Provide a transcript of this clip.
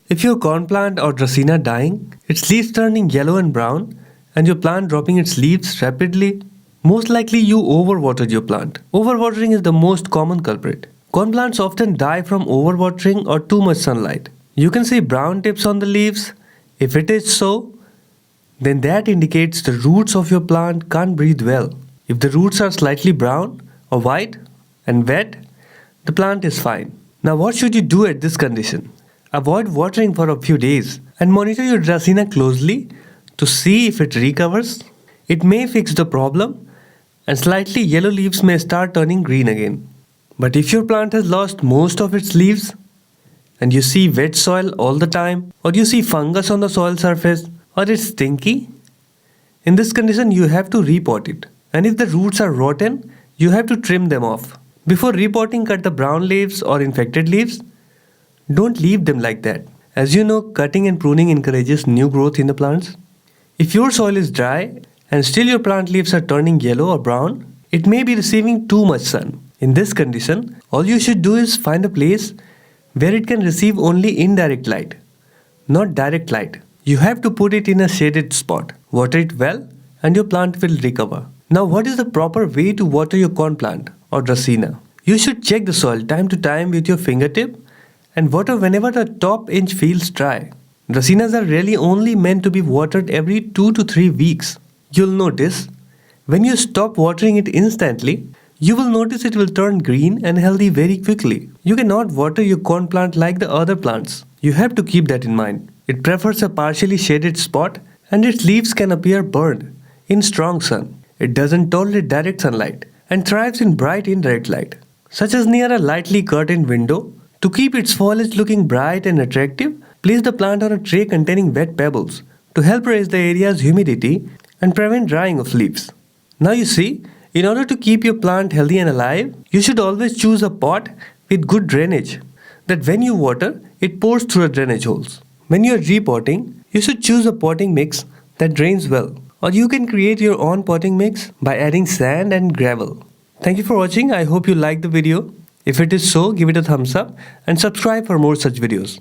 If your corn plant or Dracaena dying, its leaves turning yellow and brown, and your plant dropping its leaves rapidly, most likely you overwatered your plant. Overwatering is the most common culprit. Corn plants often die from overwatering or too much sunlight. You can see brown tips on the leaves. If it is so, then that indicates the roots of your plant can't breathe well. If the roots are slightly brown or white and wet, the plant is fine. Now what should you do at this condition? Avoid watering for a few days and monitor your Dracaena closely to see if it recovers. It may fix the problem and slightly yellow leaves may start turning green again. But if your plant has lost most of its leaves and you see wet soil all the time, or you see fungus on the soil surface, or it's stinky, in this condition you have to repot it. And if the roots are rotten, you have to trim them off. Before repotting, cut the brown leaves or infected leaves. Don't leave them like that. As you know, cutting and pruning encourages new growth in the plants. If your soil is dry and still your plant leaves are turning yellow or brown, it may be receiving too much sun. In this condition, all you should do is find a place where it can receive only indirect light, not direct light. You have to put it in a shaded spot. Water it well and your plant will recover. Now what is the proper way to water your corn plant or Dracaena? You should check the soil time to time with your fingertip and water whenever the top inch feels dry. Dracaenas are really only meant to be watered every 2 to 3 weeks. You'll notice when you stop watering it instantly, you will notice it will turn green and healthy very quickly. You cannot water your corn plant like the other plants. You have to keep that in mind. It prefers a partially shaded spot and its leaves can appear burned in strong sun. It doesn't tolerate direct sunlight and thrives in bright indirect light, such as near a lightly curtained window. To keep its foliage looking bright and attractive, place the plant on a tray containing wet pebbles to help raise the area's humidity and prevent drying of leaves. Now you see, in order to keep your plant healthy and alive, you should always choose a pot with good drainage, that when you water, it pours through the drainage holes. When you are repotting, you should choose a potting mix that drains well, or you can create your own potting mix by adding sand and gravel. Thank you for watching. I hope you liked the video. If it is so, give it a thumbs up and subscribe for more such videos.